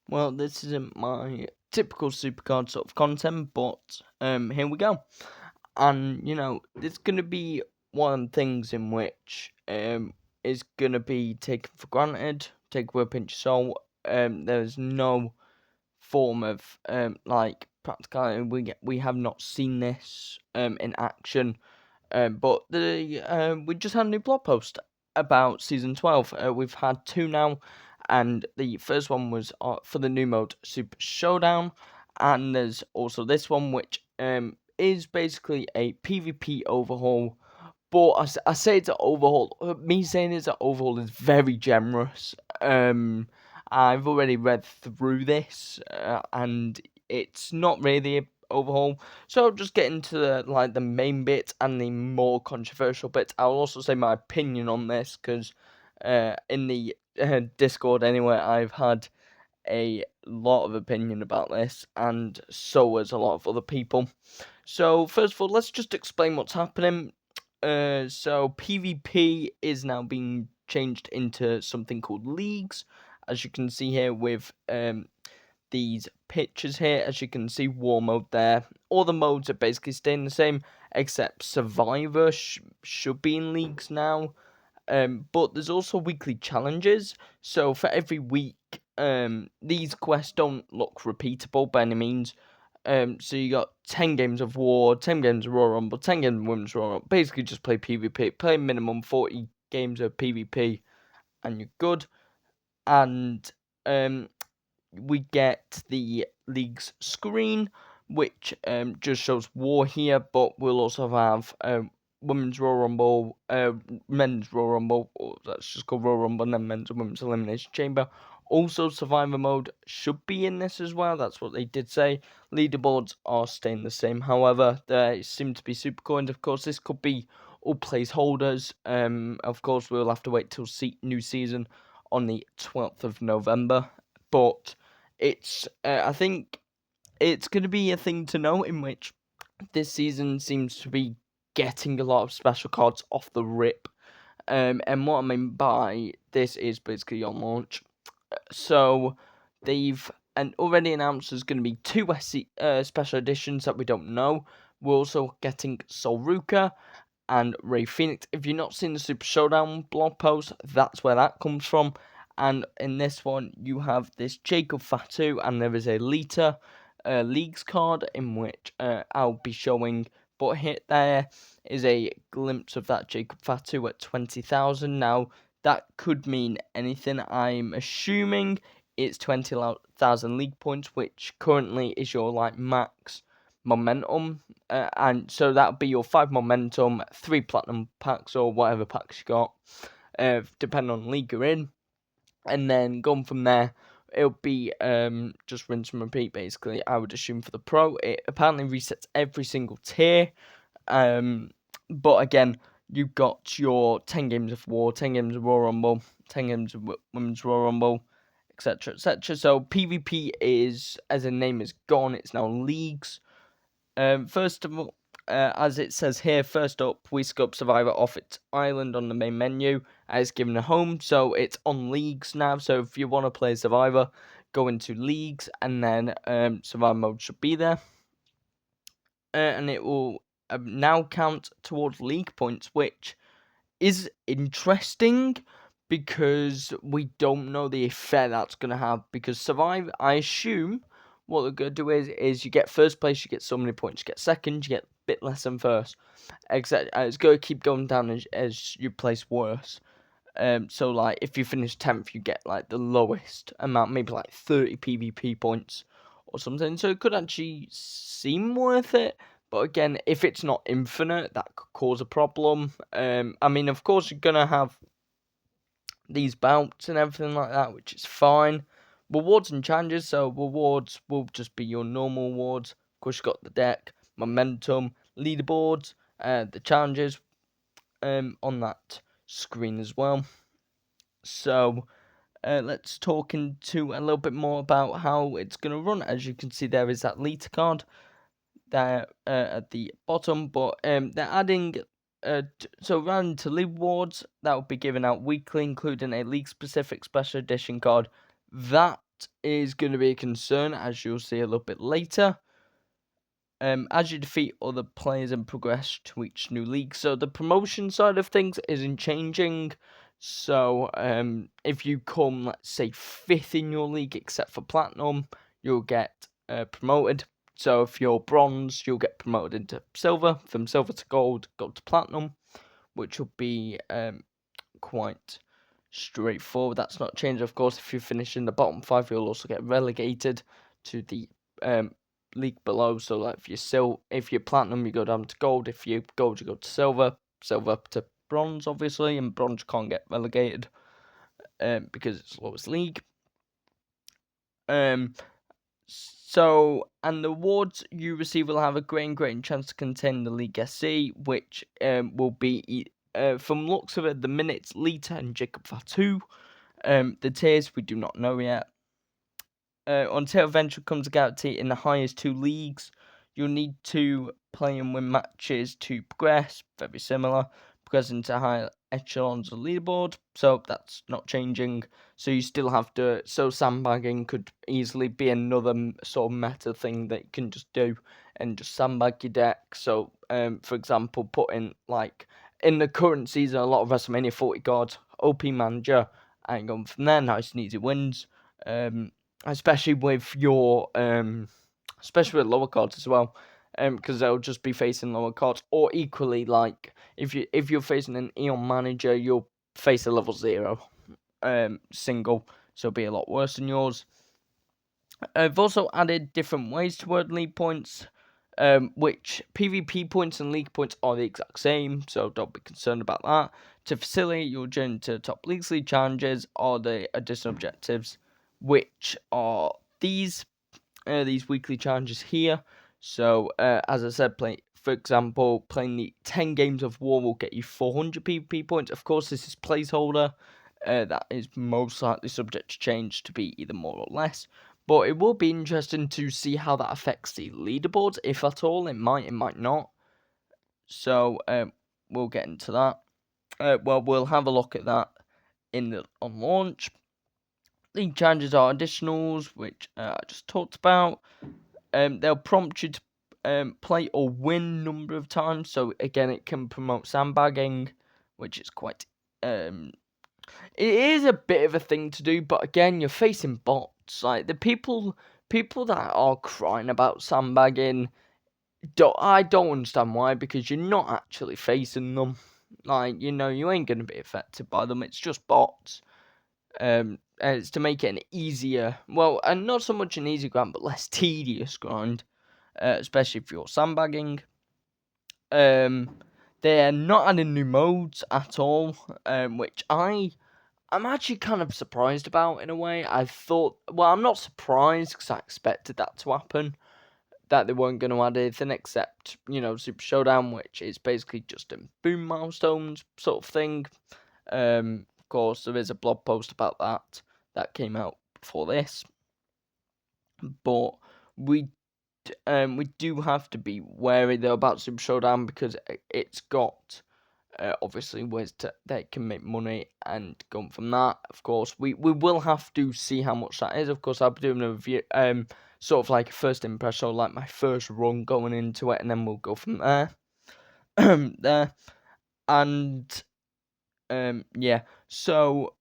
Well, this isn't my typical supercard sort of content, but here we go. And there's gonna be one of the things in which is gonna be taken for granted, take with a pinch of salt. There's no form of like practicality. We have not seen this in action. But we just had a new blog post about season 12. We've had two now, and the first one was for the new mode Super Showdown, and there's also this one which is basically a PvP overhaul. But I say it's an overhaul. Me saying it's an overhaul is very generous. I've already read through this, and it's not really an overhaul. So I'll just get into the main bit and the more controversial bit. I'll also say my opinion on this because in the Discord anyway, I've had a lot of opinion about this, and so has a lot of other people. So first of all, let's just explain what's happening. So PvP is now being changed into something called leagues, as you can see here with these pictures here. As you can see, war mode there. All the modes are basically staying the same, except Survivor should be in leagues now. But there's also weekly challenges. So for every week, these quests don't look repeatable by any means. So you got 10 games of war, 10 games of Royal Rumble, 10 games of Women's Royal Rumble. Basically, just play PvP. Play minimum 40 games of PvP, and you're good. And we get the league's screen, which just shows war here, but we'll also have Women's Royal Rumble, Men's Royal Rumble, or that's just called Royal Rumble, and then Men's and Women's Elimination Chamber. Also, Survivor mode should be in this as well. That's what they did say. Leaderboards are staying the same. However, they seem to be super coins. Of course, this could be all placeholders. Of course, we'll have to wait till new season on the 12th of November. But I think it's going to be a thing to note in which this season seems to be getting a lot of special cards off the rip. And what I mean by this is basically on launch. So they've already announced there's going to be two special editions that we don't know. We're also getting Solruka and Ray Phoenix. If you've not seen the Super Showdown blog post, that's where that comes from. And in this one, you have this Jacob Fatu, and there is a Lita Leagues card in which I'll be showing. But here there is a glimpse of that Jacob Fatu at 20,000. Now, that could mean anything. I'm assuming it's 20,000 league points, which currently is your max momentum, and so that'll be your 5 momentum, 3 platinum packs or whatever packs you got, depending on league you're in, and then going from there, it'll be just rinse and repeat basically. I would assume for the pro, it apparently resets every single tier, but again, you've got your 10 games of war, 10 games of Royal Rumble, 10 games of Women's Royal Rumble, etc., etc. So PvP is, as the name is gone, it's now leagues. First of all, as it says here, first up, we scope Survivor off its island on the main menu. It's given a home, so it's on leagues now. So if you want to play Survivor, go into leagues, and then Survivor mode should be there. And it will now count towards league points, which is interesting because we don't know the effect that's going to have. Because Survivor, I assume what they're going to do is you get first place, you get so many points. You get second, you get a bit less than first. Except it's going to keep going down as you place worse. So if you finish 10th, you get the lowest amount, maybe 30 PvP points or something. So it could actually seem worth it. But again, if it's not infinite, that could cause a problem. I mean, of course, you're going to have these bouts and everything like that, which is fine. Rewards and challenges, so rewards will just be your normal awards. Of course, you've got the deck, momentum, leaderboards, the challenges on that screen as well. So let's talk into a little bit more about how it's going to run. As you can see, there is that Lita card there at the bottom, but they're adding so rather to league awards that will be given out weekly, including a league specific special edition card. That is going to be a concern, as you'll see a little bit later. As you defeat other players and progress to each new league. So the promotion side of things isn't changing. So if you come, let's say, 5th in your league, except for Platinum, you'll get promoted. So if you're Bronze, you'll get promoted into Silver, from Silver to Gold, Gold to Platinum, which will be quite straightforward. That's not changed, of course. If you finish in the bottom 5, you'll also get relegated to the league below. So like if you're Platinum, you go down to Gold. If you're Gold, you go to Silver. Silver up to Bronze, obviously, and Bronze can't get relegated because it's lowest league. So, and the awards you receive will have a great chance to contain the League SC, which will be, from looks of it, the minutes, Lita and Jacob Fatu. The tiers we do not know yet. Until eventually comes a guarantee in the highest 2 leagues, you'll need to play and win matches to progress. Very similar, progressing to higher echelons of the leaderboard. So that's not changing. So you still have to. So sandbagging could easily be another sort of meta thing that you can just do and just sandbag your deck. So, for example, put in like in the current season, a lot of WrestleMania 40 cards, OP manager, and going from there, nice and easy wins. Especially with your especially with lower cards as well, because they'll just be facing lower cards. Or equally, like if you're facing an Eon manager, you'll face a level 0 single, so it'll be a lot worse than yours. I've also added different ways to earn league points, which PvP points and league points are the exact same, so don't be concerned about that. To facilitate your journey to top leagues, league challenges are the additional objectives, which are these weekly challenges here. So, as I said, for example, playing the 10 games of war will get you 400 PvP points. Of course, this is placeholder. That is most likely subject to change to be either more or less. But it will be interesting to see how that affects the leaderboards, if at all. It might not. So, we'll get into that. We'll have a look at that on launch. League challenges are additionals, which I just talked about. They'll prompt you to play or win number of times. So again, it can promote sandbagging, which is quite. It is a bit of a thing to do, but again, you're facing bots. Like the people that are crying about sandbagging. I don't understand why, because you're not actually facing them. Like, you ain't gonna be affected by them. It's just bots. It's to make it an easier, and not so much an easy grind, but less tedious grind, especially if you're sandbagging. They're not adding new modes at all, which I'm actually kind of surprised about in a way. I thought, I'm not surprised because I expected that to happen, that they weren't going to add anything except, Super Showdown, which is basically just a boom milestones sort of thing. Of course, there is a blog post about that came out before this, but we do have to be wary though about Super Showdown, because it's got obviously ways they can make money and go from that. Of course, we will have to see how much that is. Of course, I'll be doing a review, sort of like a first impression, like my first run going into it, and then we'll go from there. There, and yeah. So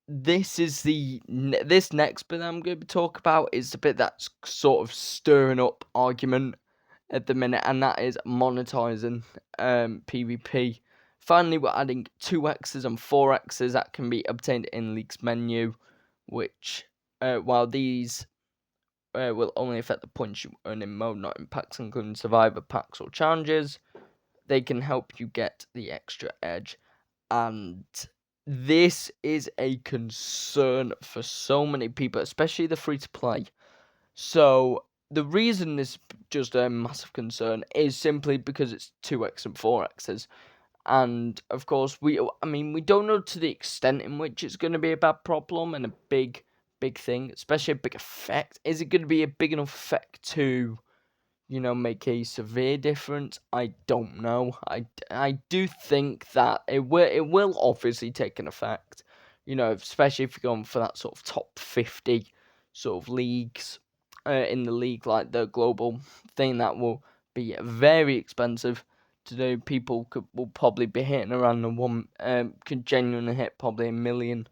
this next bit I'm going to talk about is the bit that's sort of stirring up argument at the minute, and that is monetizing PvP. Finally, we're adding 2x's and 4x's that can be obtained in League's menu, which, while these will only affect the points you earn in mode, not in packs, including survivor packs or challenges, they can help you get the extra edge. And this is a concern for so many people, especially the free-to-play. So the reason this is just a massive concern is simply because it's 2x and 4x's. And of course, we don't know to the extent in which it's going to be a bad problem and a big thing, especially a big effect. Is it going to be a big enough effect to, make a severe difference? I don't know. I do think that it will obviously take an effect. especially if you're going for that sort of top 50 sort of leagues in the league, like the global thing, that will be very expensive to do. People will probably be hitting around the one, could genuinely hit probably 1 million.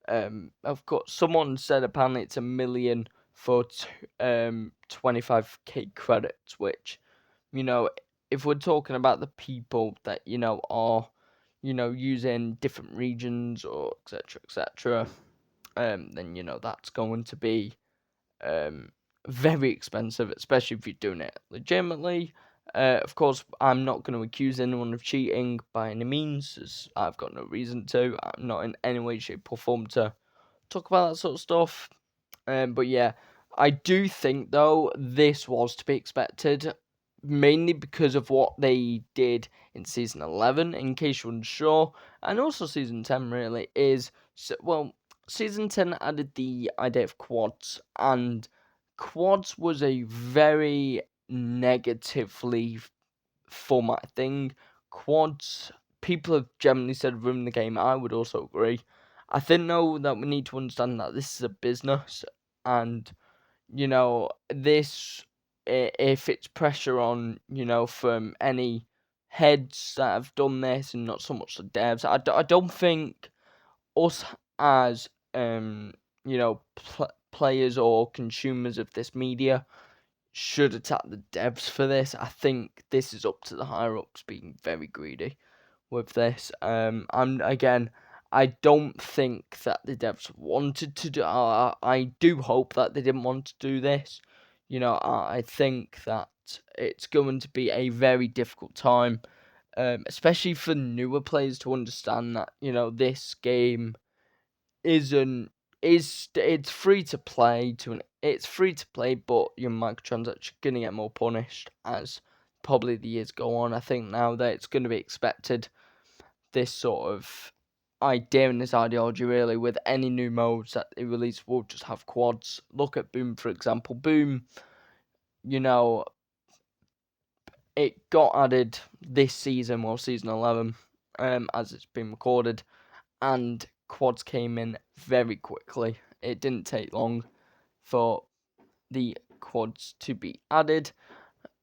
Of course, someone said apparently it's 1 million for 25k credits, which, if we're talking about the people that, are, using different regions or etc., then, that's going to be very expensive, especially if you're doing it legitimately. Of course, I'm not going to accuse anyone of cheating by any means, as I've got no reason to. I'm not in any way, shape, or form to talk about that sort of stuff. But yeah, I do think, though, this was to be expected, mainly because of what they did in Season 11, in case you're unsure, and also Season 10, really, Season 10 added the idea of quads, and quads was a very negatively format thing. Quads, people have generally said ruin the game. I would also agree. I think, though, that we need to understand that this is a business, and this, if it's pressure on, from any heads that have done this, and not so much the devs. I don't think us as players or consumers of this media should attack the devs for this. I think this is up to the higher ups being very greedy with this. I don't think that the devs wanted to do. I do hope that they didn't want to do this. I think that it's going to be a very difficult time, especially for newer players to understand that this game isn't is it's free to play it's free to play, but your microtransactions are gonna get more punished as probably the years go on. I think now that it's gonna be expected, this sort of idea and this ideology, really, with any new modes that they release will just have quads. Look at Boom, for example. Boom, you know, it got added this season, season 11, as it's been recorded, and quads came in very quickly. It didn't take long for the quads to be added.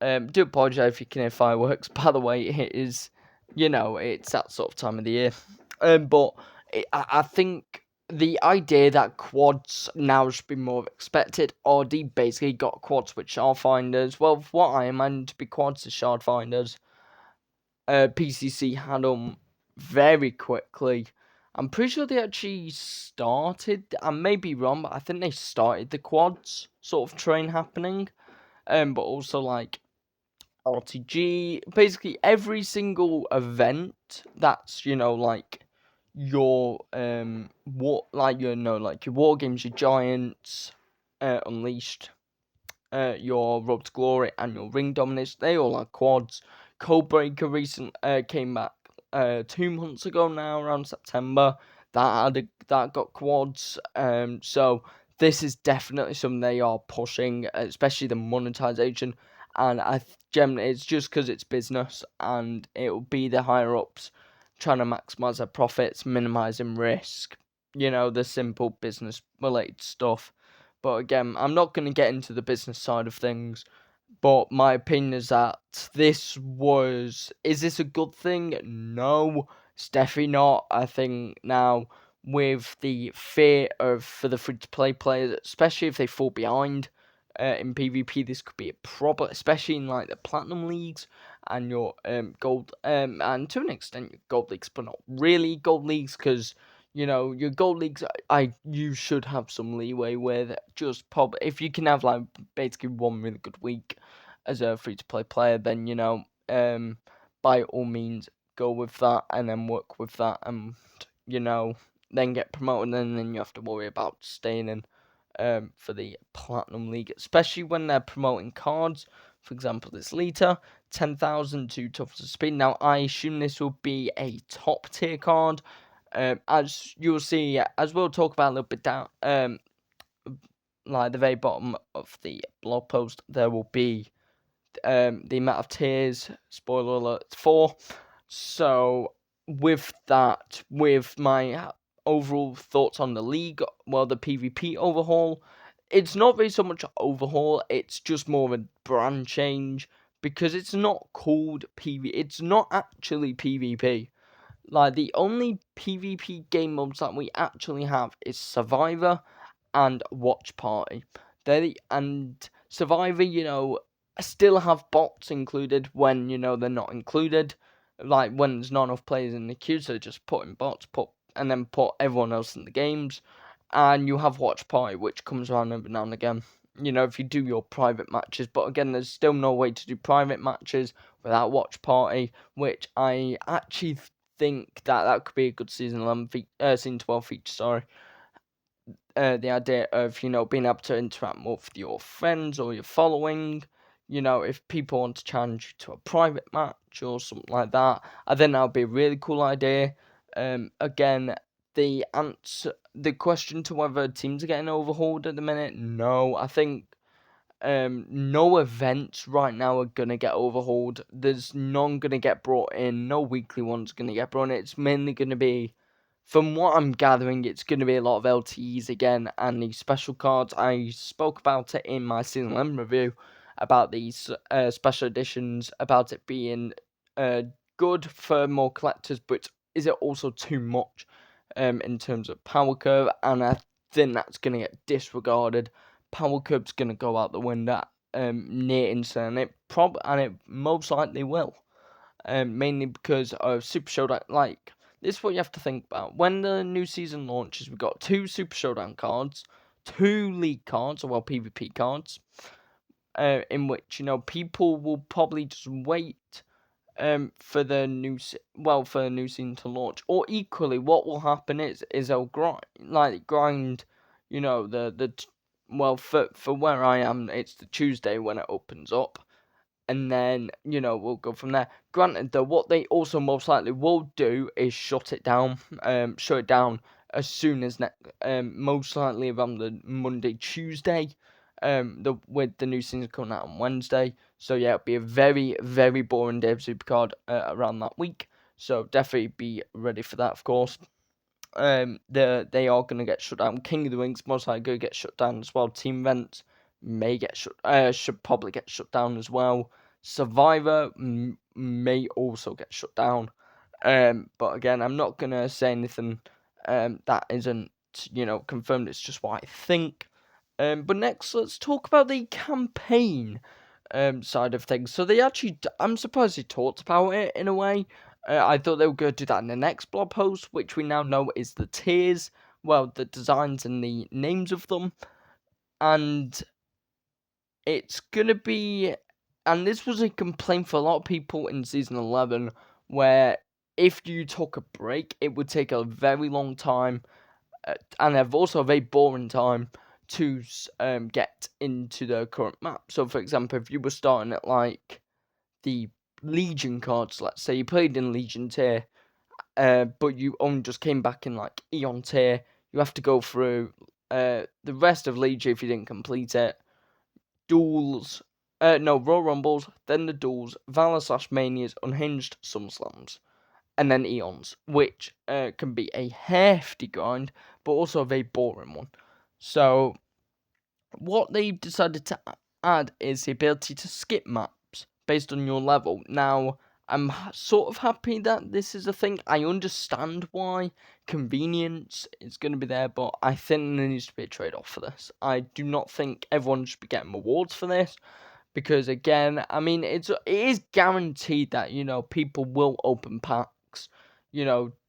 Do apologise if you can hear fireworks. By the way, it is, it's that sort of time of the year. But I think the idea that quads now should be more expected, already basically got quads with shard finders. Well, what I imagine to be quads as shard finders. PCC had them very quickly. I'm pretty sure they actually started. I may be wrong, but I think they started the quads sort of train happening. But also like RTG, basically every single event that's like your like your war games, your giants, unleashed, your Road to Glory and your Ring Dominance, they all are quads. Codebreaker came back 2 months ago now, around September. That got quads. So this is definitely something they are pushing, especially the monetization. And generally, it's just because it's business, and it will be the higher ups trying to maximize their profits, minimizing risk. The simple business related stuff. But again, I'm not going to get into the business side of things. But my opinion is that is this a good thing? No, it's definitely not. I think now, with the fear for the free to play players, especially if they fall behind in PvP, this could be a problem, especially in like the platinum leagues and your gold, and to an extent your gold leagues, but not really gold leagues, because your gold leagues, you should have some leeway with. Just if you can have like basically one really good week as a free to play player, then by all means go with that and then work with that, and then get promoted, and then you have to worry about staying in for the platinum league, especially when they're promoting cards. For example, this Lita 10,000 to Toughness of Speed. Now I assume this will be a top tier card. As you'll see, as we'll talk about a little bit down, like the very bottom of the blog post, there will be the amount of tiers. Spoiler alert, 4. So with that, with my overall thoughts on the league, well, the PvP overhaul. It's not really so much overhaul, it's just more of a brand change, because it's not called it's not actually PvP. Like, the only PvP game modes that we actually have is Survivor and Watch Party. And Survivor, still have bots included when, they're not included. Like, when there's not enough players in the queue, so just put in bots, and then put everyone else in the games. And you have Watch Party, which comes around every now and again. If you do your private matches. But again, there's still no way to do private matches without Watch Party, which I actually think that could be a good season 12 feature. Sorry, the idea of being able to interact more with your friends or your following. If people want to challenge you to a private match or something like that, I think that would be a really cool idea. Again, the question to whether teams are getting overhauled at the minute, no, I think no events right now are gonna get overhauled. There's none gonna get brought in. No weekly one's gonna get brought in. It's mainly gonna be, from what I'm gathering, it's gonna be a lot of LTEs again and the special cards. I spoke about it in my season 11 review about these special editions, about it being good for more collectors, but is it also too much in terms of power curve? And I think that's gonna get disregarded. Power curve's gonna go out the window near instant, and it most likely will. Mainly because of Super Showdown. Like, this is what you have to think about. When the new season launches, we've got 2 Super Showdown cards, 2 League cards, or well, PvP cards, in which people will probably just wait for the new season to launch. Or equally, what will happen is they'll grind, for where I am, it's the Tuesday when it opens up, and then we'll go from there. Granted, though, what they also most likely will do is shut it down as soon as most likely around the Monday, Tuesday. With the new season coming out on Wednesday, so yeah, it'll be a very, very boring day of Supercard around that week. So definitely be ready for that, of course. They are going to get shut down. King of the Rings most likely going to get shut down as well. Team events should probably get shut down as well. Survivor may also get shut down. But again, I'm not going to say anything that isn't confirmed. It's just what I think. But next, let's talk about the campaign side of things. So I'm surprised they talked about it in a way. I thought they were going to do that in the next blog post, which we now know is the tiers. Well, the designs and the names of them. And it's going to be... And this was a complaint for a lot of people in Season 11, where if you took a break, it would take a very long time, and also a very boring time, to get into the current map. So, for example, if you were starting at, like, the Legion cards, let's say you played in Legion tier, but you only just came back in like Eon tier, you have to go through the rest of Legion if you didn't complete it. Duels, no, Royal Rumbles, then the duels, Valor/Manias, Unhinged, SummerSlams, and then Eons, which can be a hefty grind, but also a very boring one. So, what they've decided to add is the ability to skip maps based on your level. Now, I'm sort of happy that this is a thing. I understand why convenience is going to be there, but I think there needs to be a trade-off for this. I do not think everyone should be getting rewards for this, because again, I mean, it is guaranteed that people will open packs,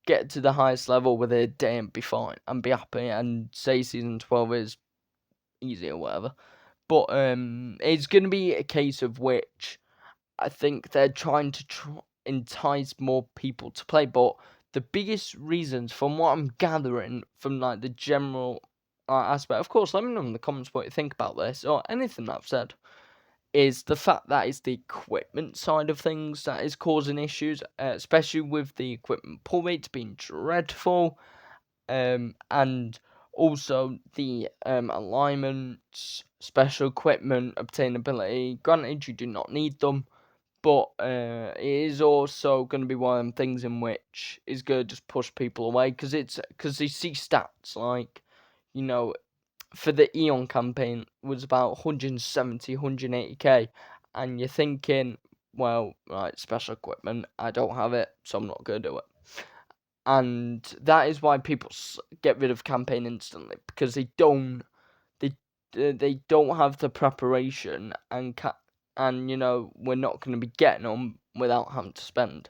get to the highest level with a day and be fine and be happy and say season 12 is easy or whatever. But it's going to be a case of which I think they're trying to entice more people to play. But the biggest reasons, from what I'm gathering from like the general aspect, of course, let me know in the comments what you think about this or anything that I've said, is the fact that it's the equipment side of things that is causing issues, especially with the equipment pull rates being dreadful. And also the alignments, special equipment, obtainability. Granted, you do not need them, but it is also going to be one of them things in which is going to just push people away because they see stats like, you know, for the Eon campaign was about 170, 180k, and you're thinking, well, right, special equipment, I don't have it, so I'm not going to do it. And that is why people get rid of campaign instantly, because they they don't have the preparation, and we're not going to be getting them without having to spend,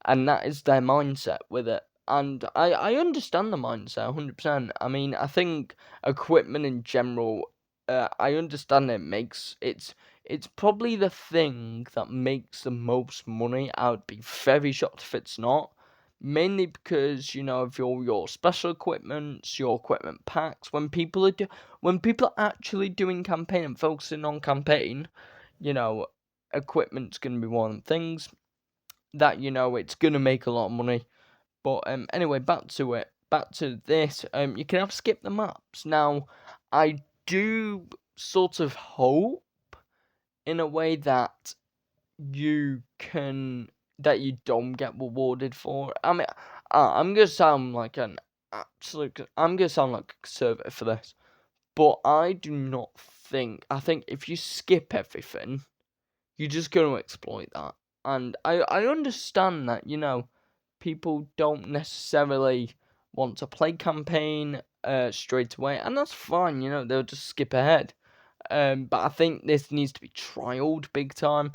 and that is their mindset with it. And I understand the mindset 100%. I mean, I think equipment in general, I understand it's probably the thing that makes the most money. I would be very shocked if it's not. Mainly because of your special equipments, your equipment packs. When people are actually doing campaign and focusing on campaign, you know, equipment's gonna be one of the things that it's gonna make a lot of money. But anyway, back to it. Back to this. You can have skip the maps. Now, I do sort of hope in a way that you don't get rewarded for it. I mean, I'm gonna sound like an I'm gonna sound like a conservative for this, but I do not think. I think if you skip everything, you're just going to exploit that. And I understand that, people don't necessarily want to play campaign straight away, and that's fine, they'll just skip ahead. But I think this needs to be trialed big time.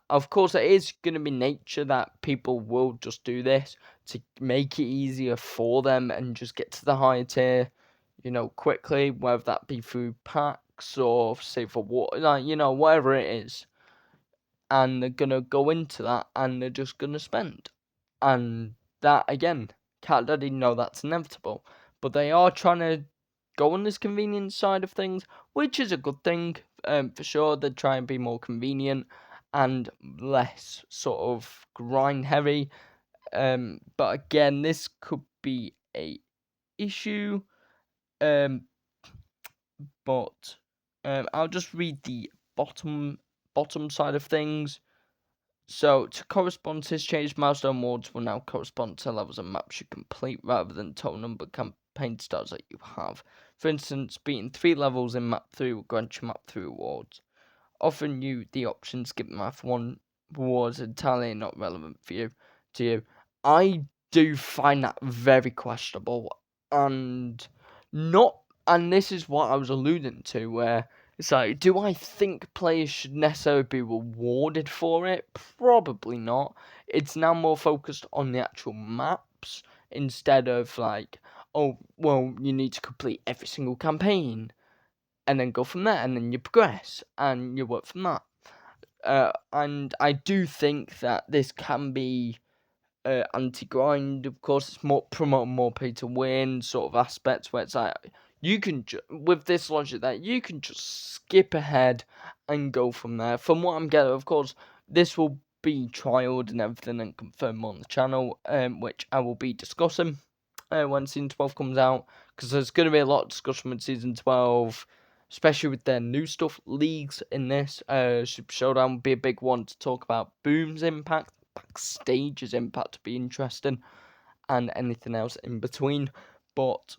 Of course, it is going to be nature that people will just do this to make it easier for them and just get to the higher tier, quickly, whether that be through packs or say for water, like, whatever it is. And they're gonna go into that and they're just gonna spend. And that again, Cat Daddy know that's inevitable. But they are trying to go on this convenience side of things, which is a good thing, for sure. They try and be more convenient and less sort of grind heavy. But again, this could be a issue. Um, but I'll just read the bottom side of things. So, to correspond to this change, milestone awards will now correspond to levels of maps you complete rather than total number of campaign stars that you have. For instance, beating 3 levels in map 3 will grant you map 3 awards. Offering you the option to skip map 1 rewards entirely not relevant to you. I do find that very questionable, and not and this is what I was alluding to, where it's like, do I think players should necessarily be rewarded for it? Probably not. It's now more focused on the actual maps instead of like, oh, well, you need to complete every single campaign and then go from there, and then you progress and you work from that. And I do think that this can be anti-grind. Of course, it's more promoting more pay to win sort of aspects where it's like you can with this logic that you can just skip ahead and go from there. From what I'm getting, of course, this will be trialed and everything and confirmed on the channel, which I will be discussing when season 12 comes out, because there's going to be a lot of discussion with season 12. Especially with their new stuff, leagues in this. Super Showdown would be a big one to talk about. Boom's impact, Backstage's impact to be interesting, and anything else in between. But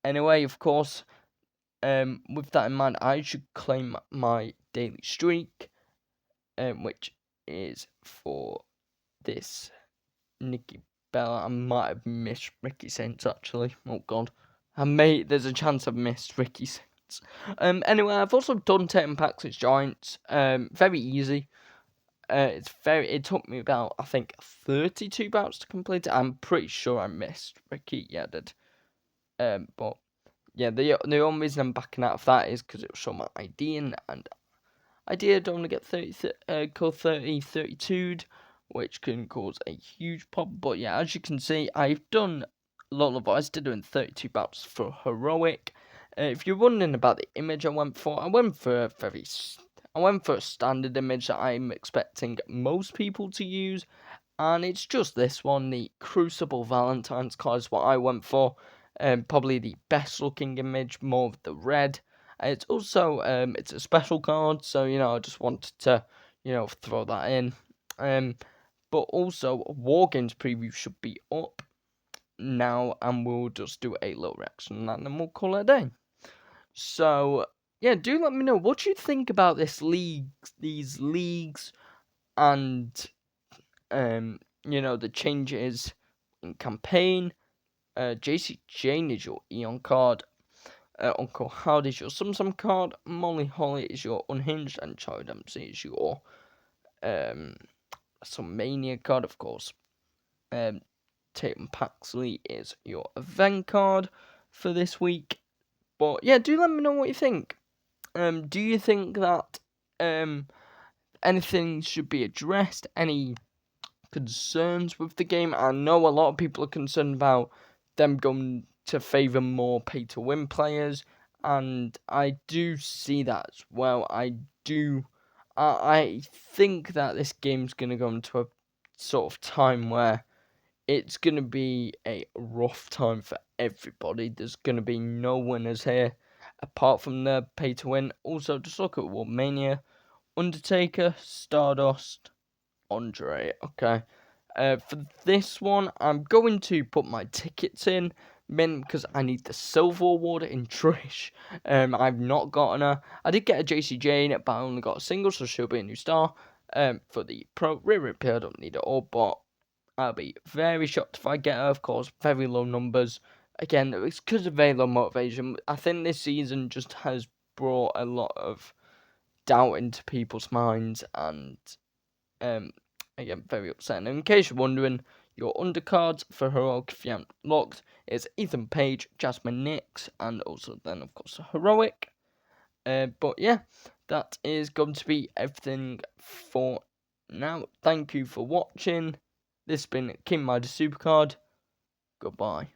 anyway, of course, with that in mind, I should claim my daily streak, which is for this Nikki Bella. I might have missed Ricky Saints actually. Oh god, there's a chance I've missed Ricky Saints. Anyway, I've also done 10 packs with Giants. Very easy. It took me about, I think, 32 bouts to complete it. I'm pretty sure I missed Ricky. Yeah, I did. But yeah, the only reason I'm backing out of that is because it will show my ID, and ID I don't want to get 32'd, which can cause a huge problem. But yeah, as you can see, I've done a lot of I did doing 32 bouts for heroic. If you're wondering about the image I went for I went for a standard image that I'm expecting most people to use, and it's just this one, the Crucible Valentine's card is what I went for. Probably the best looking image, more of the red. It's also it's a special card, so I just wanted to throw that in. But also, wargames preview should be up now, and we'll just do a little reaction on that, and then we'll call it a day. So yeah, do let me know what you think about these leagues, and the changes in campaign. JC Jane is your Eon card. Uncle Howard is your Sum card. Molly Holly is your Unhinged, and Charlie Dempsey is your some Mania card, of course. Tatum Paxley is your event card for this week. But yeah, do let me know what you think. Do you think that anything should be addressed? Any concerns with the game? I know a lot of people are concerned about them going to favour more pay-to-win players, and I do see that as well. I think that this game's going to go into a sort of time where it's going to be a rough time for everybody. There's going to be no winners here, apart from the pay-to-win. Also, just look at World Mania. Undertaker, Stardust, Andre. Okay. For this one, I'm going to put my tickets in, because I need the silver award in Trish. I've not gotten her. I did get a JC Jane, but I only got a single, so she'll be a new star. For the pro repair, I don't need it all, but I'll be very shocked if I get her. Of course, very low numbers. Again, it's because of very low motivation. I think this season just has brought a lot of doubt into people's minds, and again, very upsetting. And in case you're wondering, your undercards for Heroic, if you haven't looked, is Ethan Page, Jasmine Nix, and also then, of course, Heroic. But yeah, that is going to be everything for now. Thank you for watching. This has been King Midas Supercard. Goodbye.